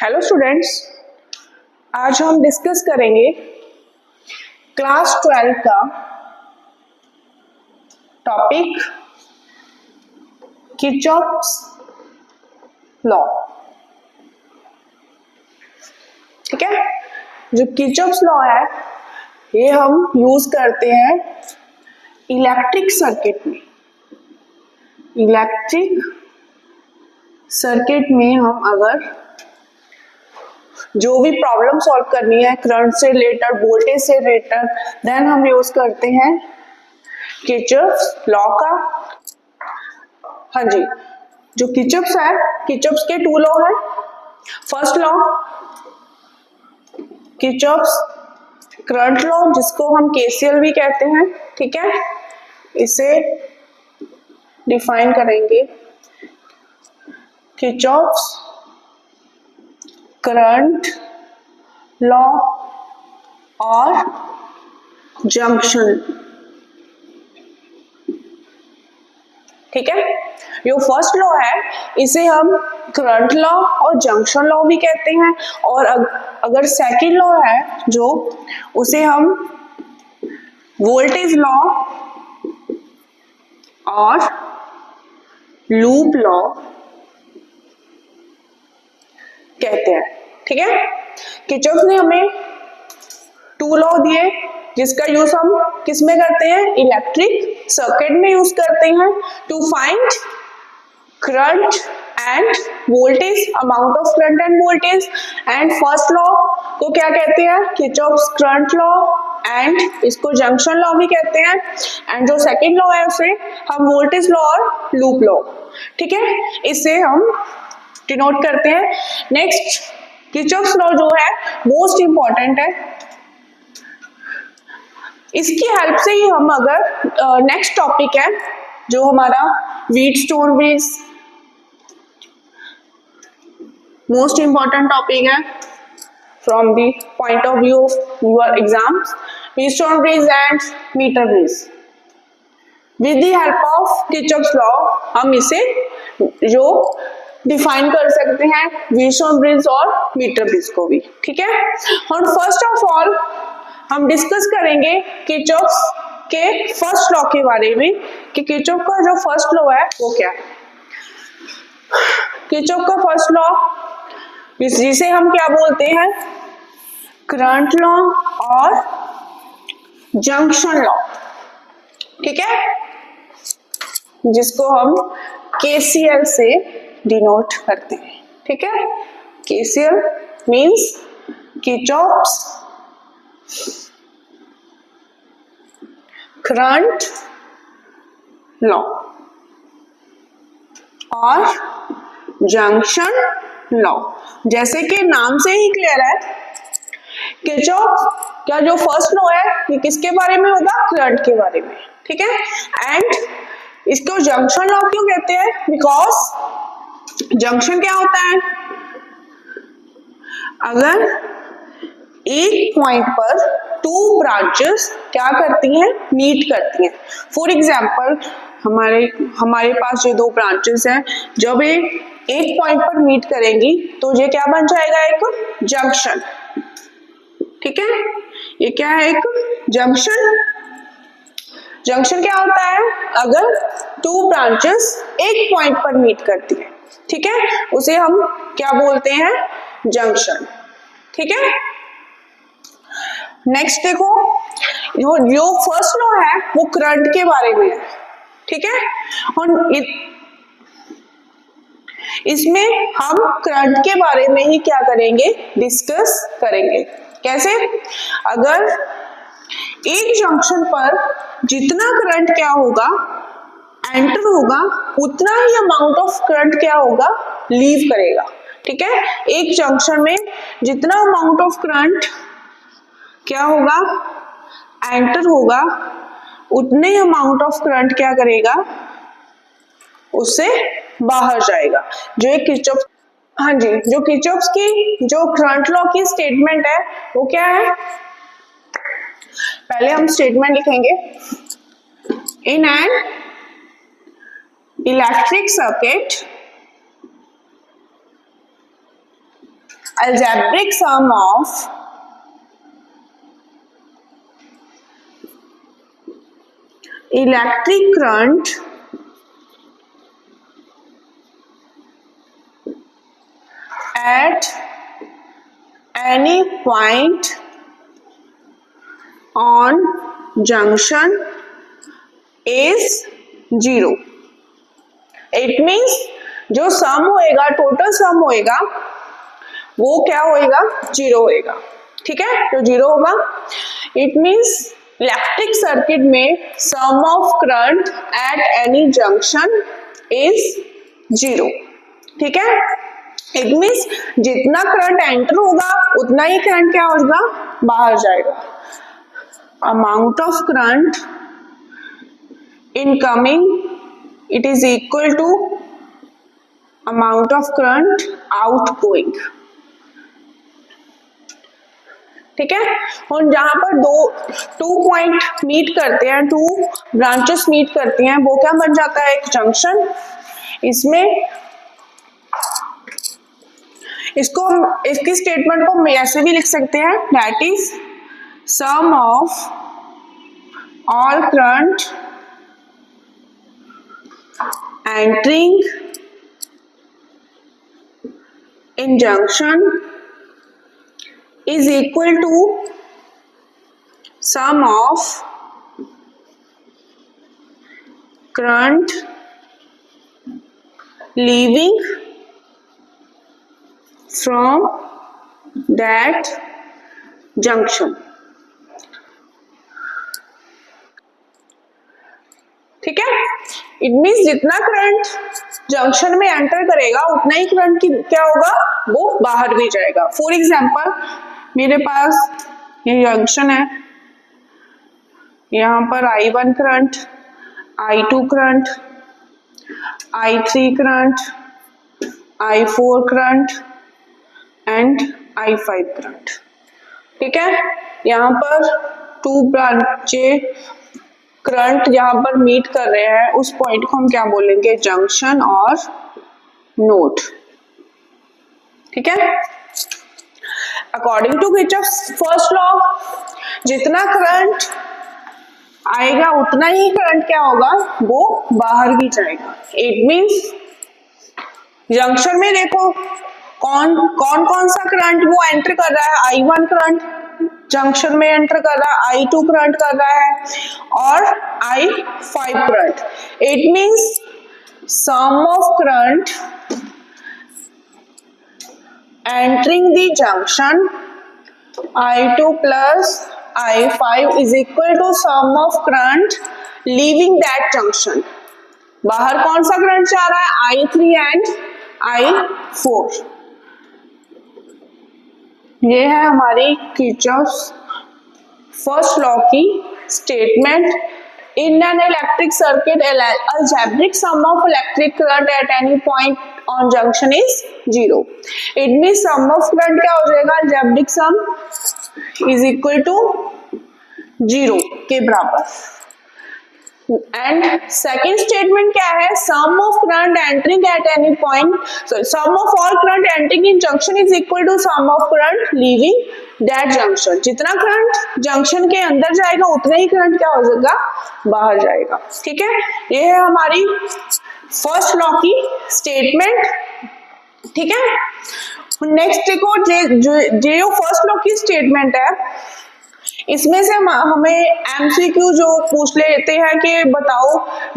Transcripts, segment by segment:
Hello students, आज हम discuss करेंगे क्लास 12 का टॉपिक किरचॉफ्स लॉ। ठीक है, जो किरचॉफ्स लॉ है ये हम यूज करते हैं इलेक्ट्रिक सर्किट में। इलेक्ट्रिक सर्किट में हम अगर जो भी प्रॉब्लम सॉल्व करनी है करंट से रिलेटेड, वोल्टेज से रिलेटेड, देन हम यूज करते हैं किरचॉफ्स लॉ का। हाँ जी, जो किरचॉफ्स है, किरचॉफ्स के टू लॉ है। First law Kirchhoff's current law, जिसको हम केसीएल भी कहते हैं। ठीक है, इसे डिफाइन करेंगे किरचॉफ्स करंट लॉ और जंक्शन। ठीक है, जो फर्स्ट लॉ है इसे हम करंट लॉ और जंक्शन लॉ भी कहते हैं, और अगर सेकंड लॉ है जो, उसे हम वोल्टेज लॉ और लूप लॉ कहते हैं। ठीक है, किरचॉफ ने हमें टू लॉ दिए जिसका यूज हम किस में करते हैं, इलेक्ट्रिक सर्किट में यूज करते हैं to find current and voltage, amount of current and voltage. And first law को क्या कहते हैं, किरचॉफ्स करंट लॉ, एंड इसको जंक्शन लॉ भी कहते हैं। एंड जो सेकंड लॉ है उसे हम वोल्टेज लॉ और लूप लॉ। ठीक है, इसे हम डिनोट करते हैं। नेक्स्ट किरचॉफ्स लॉ जो है मोस्ट इंपॉर्टेंट है, इसकी हेल्प से ही हम अगर नेक्स्ट टॉपिक है जो हमारा Wheatstone bridge, most important topic है from the point of view of your exams, Wheatstone bridge and metre bridge. With the help of Kirchhoff's law हम इसे जो डिफाइन कर सकते हैं व्हीटस्टोन ब्रिज और मीटर ब्रिज को भी। ठीक है, और फर्स्ट ऑफ ऑल हम डिस्कस करेंगे किरचॉफ्स के फर्स्ट लॉ के बारे में कि किरचॉफ का जो फर्स्ट लॉ है वो क्या है। किरचॉफ का फर्स्ट लॉ जिसे हम क्या बोलते हैं, करंट लॉ और जंक्शन लॉ। ठीक है, जिसको हम केसीएल से डिनोट करते हैं। ठीक है, KCL means Kirchhoff's current law और जंक्शन लॉ। जैसे कि नाम से ही क्लियर है, किरचॉफ का जो फर्स्ट लॉ है ये किसके बारे में होगा, करंट के बारे में। ठीक है, एंड इसको जंक्शन लॉ क्यों कहते हैं, बिकॉज जंक्शन क्या होता है, अगर एक पॉइंट पर टू ब्रांचेस क्या करती हैं, मीट करती हैं। फॉर एग्जाम्पल हमारे पास ये दो ब्रांचेस हैं, जब ये एक पॉइंट पर मीट करेंगी तो ये क्या बन जाएगा, एक जंक्शन। ठीक है, ये क्या है, एक जंक्शन। जंक्शन क्या होता है, अगर टू ब्रांचेस एक पॉइंट पर मीट करती है। ठीक है, उसे हम क्या बोलते हैं, जंक्शन। ठीक है, नेक्स्ट देखो, जो फर्स्ट लॉ है वो करंट के बारे में है। ठीक है, और इसमें हम करंट के बारे में ही क्या करेंगे, डिस्कस करेंगे। कैसे, अगर एक जंक्शन पर जितना करंट क्या होगा, एंटर होगा, उतना ही अमाउंट ऑफ करंट क्या होगा, लीव करेगा। ठीक है, एक जंक्शन में जितना अमाउंट ऑफ करंट क्या होगा, एंटर होगा, उतने ही अमाउंट ऑफ करंट क्या करेगा, उससे बाहर जाएगा। जो एक किरचॉफ, हाँ जी, जो किरचॉफ्स की जो करंट लॉ की स्टेटमेंट है वो क्या है, पहले हम स्टेटमेंट लिखेंगे, इन an electric circuit algebraic sum of electric current at any point on junction is 0. It means जो सम होएगा, टोटल सम होएगा, वो क्या होएगा? 0 होएगा. ठीक है, तो 0 होगा. इट मीन्स इलेक्ट्रिक सर्किट में sum of current at any junction is 0. ठीक है, इट मीन्स जितना करंट एंटर होगा उतना ही करंट क्या होगा? बाहर जाएगा. Amount of current incoming it is equal to amount of current outgoing. ठीक है, और जहां पर टू पॉइंट मीट करते हैं, टू ब्रांचेस मीट करती हैं, वो क्या बन जाता है? एक जंक्शन. इसमें इसकी स्टेटमेंट को ऐसे भी लिख सकते हैं, that is sum of all current entering in junction is equal to sum of current leaving from that junction. ठीक है, इट मीन्स जितना करंट जंक्शन में एंटर करेगा उतना ही करंट की क्या होगा? वो बाहर भी जाएगा. फॉर एग्जाम्पल, मेरे पास ये जंक्शन है, यहाँ पर I1 current, I2 current, I3 current, I4 current and I5 current. ठीक है, यहाँ पर टू ब्रांचे करंट जहां पर मीट कर रहे हैं, उस पॉइंट को हम क्या बोलेंगे? जंक्शन और नोड. ठीक है, according to Kirchhoff's first law, जितना करंट आएगा उतना ही करंट क्या होगा? वो बाहर भी जाएगा. इट मींस जंक्शन में देखो कौन सा करंट वो एंटर कर रहा है? I1 करंट जंक्शन में एंटर कर रहा है, I2 करंट कर रहा है और I5 current. It means sum of current entering the junction I2 plus I5 is equal to sum of current leaving that junction. बाहर कौन सा करंट जा रहा है? I3 and I4. ये है हमारी किरचॉफ्स फर्स्ट लॉ की statement. In an electric circuit algebraic sum of electric current at any point on junction is 0. It means sum of current क्या हो जाएगा? Algebraic sum is equal to 0 के बराबर. And second statement क्या है? Sum of current entering at any point, sum of all current entering in junction is equal to sum of current leaving that junction. जितना current junction के अंदर जाएगा उतना ही करंट क्या हो जाएगा? बाहर जाएगा. ठीक है, ये है हमारी फर्स्ट लॉ की स्टेटमेंट. ठीक है, नेक्स्ट देखो, जो फर्स्ट लॉ की स्टेटमेंट है, इसमें से हमें एमसीक्यू जो पूछ लेते हैं कि बताओ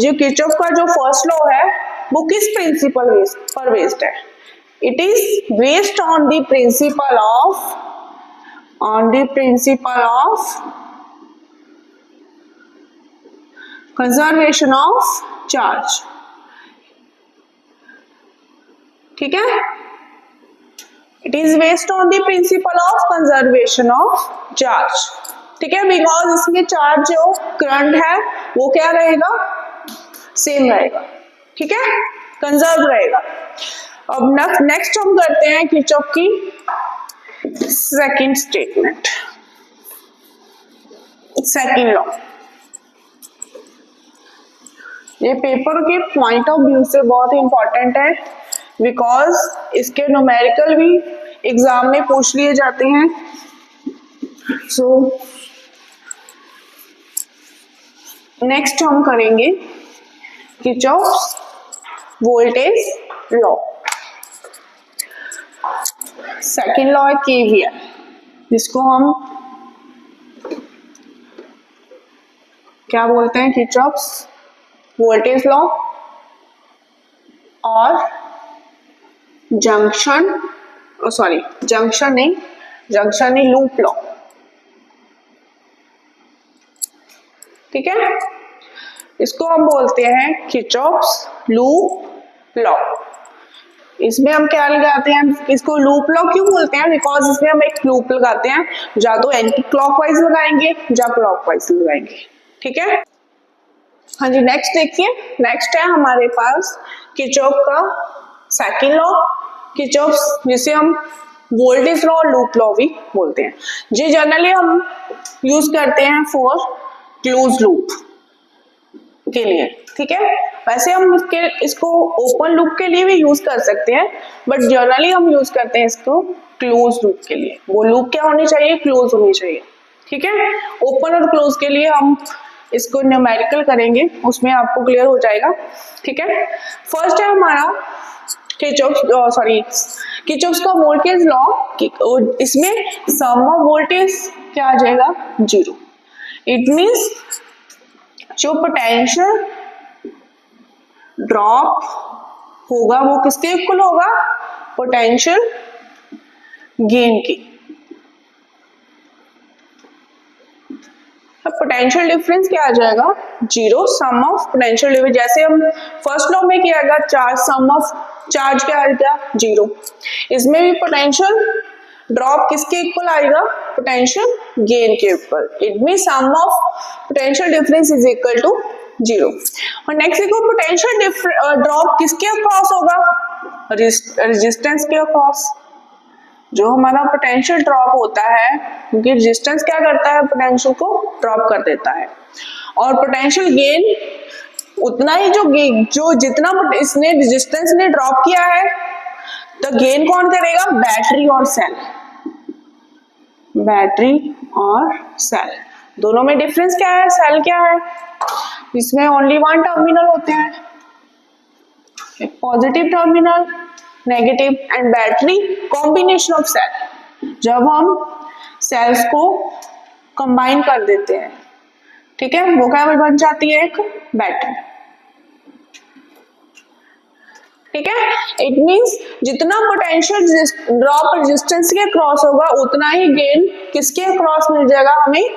जो किरचॉफ का जो फर्स्ट लॉ है वो किस प्रिंसिपल पर बेस्ड है? It is based on the principle of conservation of charge. ठीक है, it is based on the principle of conservation of charge. ठीक है, बिकॉज इसमें चार्ज जो करंट है वो क्या रहेगा? सेम रहेगा. ठीक है, कंजर्व रहेगा. अब नेक्स्ट हम करते हैं किरचॉफ की सेकंड स्टेटमेंट, सेकंड लॉ. ये पेपर के पॉइंट ऑफ व्यू से बहुत इंपॉर्टेंट है बिकॉज इसके न्यूमेरिकल भी एग्जाम में पूछ लिए जाते हैं। सो नेक्स्ट हम करेंगे Kirchhoff's voltage law. Second law है केवीएल, जिसको हम क्या बोलते हैं, किरचॉफ्स वोल्टेज लॉ और जंक्शन नहीं, लूप लॉ। ठीक है, इसको हम बोलते हैं किरचॉफ्स लूप लॉ। इसमें हम क्या लगाते हैं, इसको लूप लॉ क्यों बोलते हैं, बिकॉज इसमें हम एक लूप लगाते हैं, या तो एंटी क्लॉकवाइज लगाएंगे या क्लॉकवाइज लगाएंगे। ठीक है, हाँ जी। नेक्स्ट देखिए, नेक्स्ट है हमारे पास किरचॉफ का सेकंड लॉ, किरचॉफ जिसे हम वोल्टेज लॉ और लूप लॉ भी बोलते हैं। ये जनरली हम यूज करते हैं फॉर क्लोज लूप के लिए। ठीक है, वैसे हम इसको ओपन लूप के लिए भी यूज कर सकते हैं, बट जनरली हम यूज करते हैं इसको क्लोज लूप के लिए। वो लूप क्या होनी चाहिए, क्लोज होनी चाहिए। ठीक है, ओपन और क्लोज के लिए हम इसको न्यूमेरिकल करेंगे, उसमें आपको क्लियर हो जाएगा। ठीक है, फर्स्ट है हमारा किरचॉफ्स का वोल्टेज लॉ। इसमें सम ऑफ वोल्टेज क्या आ जाएगा, 0। इट मींस जो पोटेंशियल ड्रॉप होगा वो किसके इक्वल होगा, पोटेंशियल गेन की। अब पोटेंशियल डिफरेंस क्या आ जाएगा, 0। सम ऑफ पोटेंशियल डिफरेंस, जैसे हम फर्स्ट लॉ में किया गया चार्ज, सम ऑफ चार्ज क्या आएगा, 0। इसमें भी पोटेंशियल ड्रॉप किसके इक्वल आएगा, पोटेंशियल गेन के equal. It mean sum of potential difference is equal to 0। और नेक्स्ट देखो, पोटेंशियल ड्रॉप किसके अक्रॉस होगा, रेजिस्टेंस के अक्रॉस। जो हमारा पोटेंशियल ड्रॉप होता है, क्योंकि रेजिस्टेंस क्या करता है, पोटेंशियल को ड्रॉप कर देता है। और पोटेंशियल गेन उतना ही जो जितना इसने रेजिस्टेंस ने ड्रॉप किया है, तो गेन कौन करेगा, बैटरी और सेल। बैटरी और सेल दोनों में डिफरेंस क्या है, सेल क्या है, इसमें ओनली वन टर्मिनल होते हैं, एक positive terminal, negative, and battery combination of cell. जब हम सेल्स को कंबाइन कर देते हैं, ठीक है, वो क्या बन जाती है, एक बैटरी। ठीक है, इट मींस जितना पोटेंशियल ड्रॉप रेजिस्टेंस के क्रॉस होगा, उतना ही गेन किसके अक्रॉस मिल जाएगा हमें,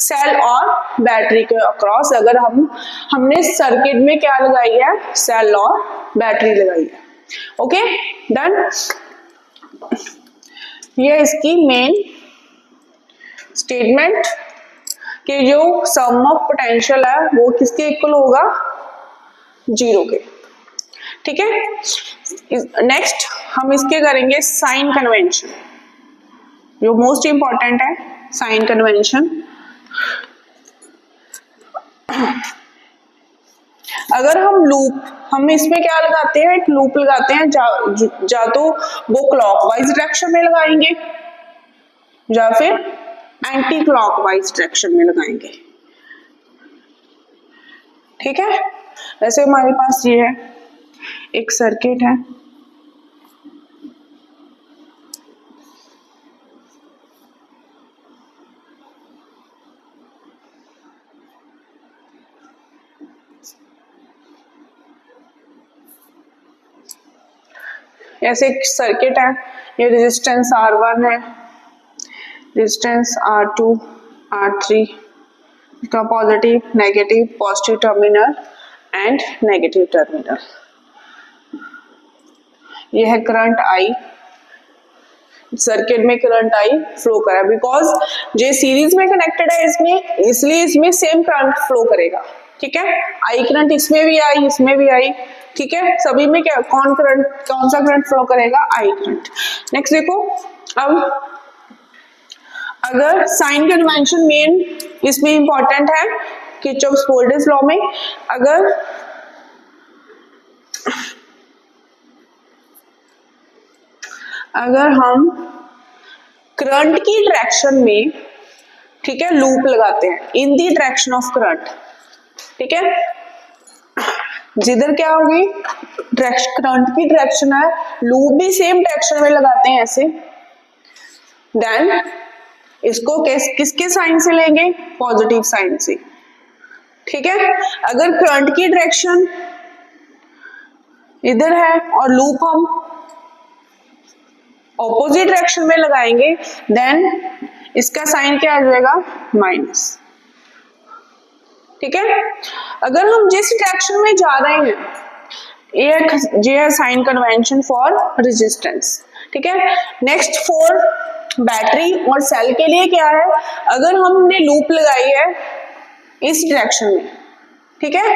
सेल और बैटरी के अक्रॉस। अगर हमने सर्किट में क्या लगाई है, सेल और बैटरी लगाई है। Okay, done. ये इसकी मेन स्टेटमेंट कि जो सम ऑफ पोटेंशियल है वो किसके इक्वल होगा, 0 के। ठीक है, नेक्स्ट हम इसके करेंगे साइन कन्वेंशन, जो मोस्ट इंपॉर्टेंट है, साइन कन्वेंशन। अगर हम इसमें क्या लगाते हैं, एक लूप लगाते हैं, जा तो वो क्लॉकवाइज डायरेक्शन में लगाएंगे या फिर एंटी क्लॉकवाइज डायरेक्शन में लगाएंगे। ठीक है, वैसे हमारे पास ये है, एक सर्किट है, ऐसे एक सर्किट है, ये रेजिस्टेंस R1 है, रेजिस्टेंस R2, R3, इसका positive negative, positive terminal and negative terminal. ये है करंट I, सर्किट में करंट I फ्लो करा, बिकॉज ये सीरीज में कनेक्टेड है इसमें, इसलिए इसमें सेम करंट फ्लो करेगा। ठीक है, I करंट इसमें भी आई, इसमें भी आई। ठीक है, सभी में क्या कौन सा करंट फ्लो करेगा, I करंट। नेक्स्ट देखो, अब अगर साइन कन्वेंशन मेन इसमें इंपॉर्टेंट है किरचॉफ्स वोल्टेज लॉ में, अगर हम करंट की डायरेक्शन में, ठीक है, लूप लगाते हैं in the direction of current, ठीक है, जिधर क्या होगी करंट की डायरेक्शन है, लूप भी सेम डायरेक्शन में लगाते हैं ऐसे, देन इसको किसके साइन से लेंगे, पॉजिटिव साइन से, ठीक है। अगर करंट की डायरेक्शन इधर है और लूप हम ऑपोजिट डायरेक्शन में लगाएंगे, देन इसका साइन क्या आ जाएगा, माइनस, ठीक है। अगर हम जिस डायरेक्शन में जा रहे हैं, ये है साइन कन्वेंशन फॉर रेजिस्टेंस, ठीक है। नेक्स्ट फॉर बैटरी और सेल के लिए क्या है, अगर हमने लूप लगाई है इस डायरेक्शन में, ठीक है,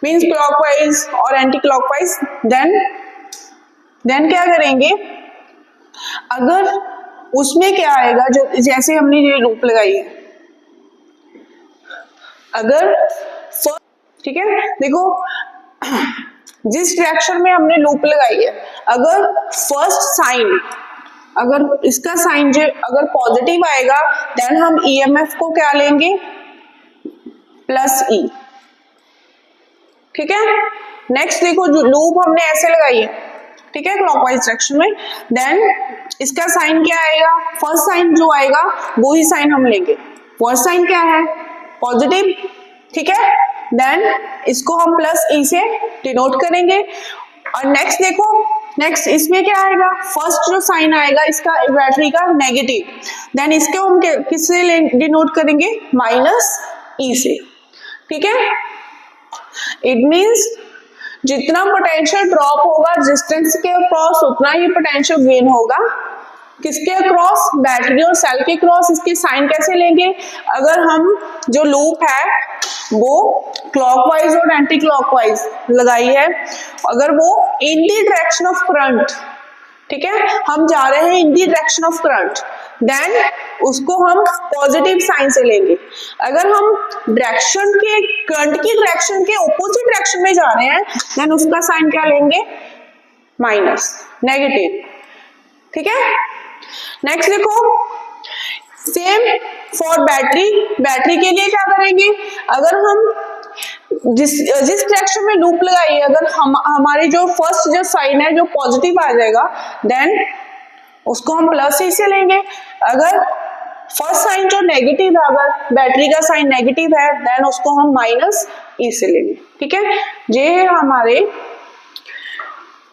मींस क्लॉकवाइज और एंटी क्लॉकवाइज, देन क्या करेंगे, अगर उसमें क्या आएगा, जो जैसे हमने ये लूप लगाई है, अगर ठीक है, देखो जिस डायरेक्शन में हमने लूप लगाई है, अगर फर्स्ट साइन, अगर इसका साइन जो अगर पॉजिटिव आएगा, देन हम ईएमएफ को क्या लेंगे, प्लस ई, ठीक है। नेक्स्ट देखो, जो लूप हमने ऐसे लगाई है, ठीक है, क्लॉकवाइज डायरेक्शन में, देन इसका साइन क्या आएगा, फर्स्ट साइन जो आएगा वो ही साइन हम लेंगे, फर्स्ट साइन क्या है, पॉजिटिव, ठीक है, देन इसको हम प्लस ई से डिनोट करेंगे। और नेक्स्ट देखो, नेक्स्ट इसमें क्या आएगा, फर्स्ट जो साइन आएगा इसका बैटरी का नेगेटिव, देन इसको हम किससे डिनोट करेंगे, माइनस ई से, ठीक है। इट मींस जितना पोटेंशियल ड्रॉप होगा रेजिस्टेंस के अक्रॉस, उतना ही पोटेंशियल गेन होगा किसके अक्रॉस, बैटरी और सेल के अक्रॉस। इसके साइन कैसे लेंगे, अगर हम जो लूप है वो क्लॉकवाइज और एंटी क्लॉकवाइज लगाई है, अगर वो in the direction of current, ठीक है, हम जा रहे हैं in the direction of current, then उसको हम पॉजिटिव साइन से लेंगे। अगर हम डायरेक्शन के करंट की डायरेक्शन के ऑपोजिट डायरेक्शन में जा रहे हैं, देन उसका साइन क्या लेंगे, माइनस, नेगेटिव, ठीक है। नेक्स्ट देखो, सेम फॉर बैटरी, बैटरी के लिए क्या करेंगे, अगर हम जिस डायरेक्शन में लूप लगाई है, अगर हमारी जो फर्स्ट जो साइन है जो पॉजिटिव आ जाएगा, देन उसको हम प्लस ई से लेंगे। अगर फर्स्ट साइन जो नेगेटिव है, अगर बैटरी का साइन नेगेटिव है, देन उसको हम माइनस ई से लेंगे, ठीक है। ये है हमारे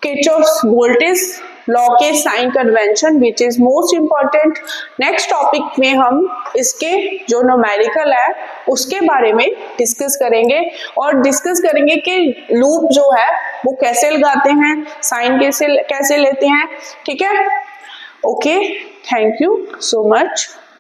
किरचॉफ्स वोल्टेज लॉ के sign convention which is most important. Next topic में हम इसके जो न्यूमेरिकल है उसके बारे में डिस्कस करेंगे, और डिस्कस करेंगे कि लूप जो है वो कैसे लगाते हैं, साइन कैसे लेते हैं, ठीक है। Okay, thank you so much.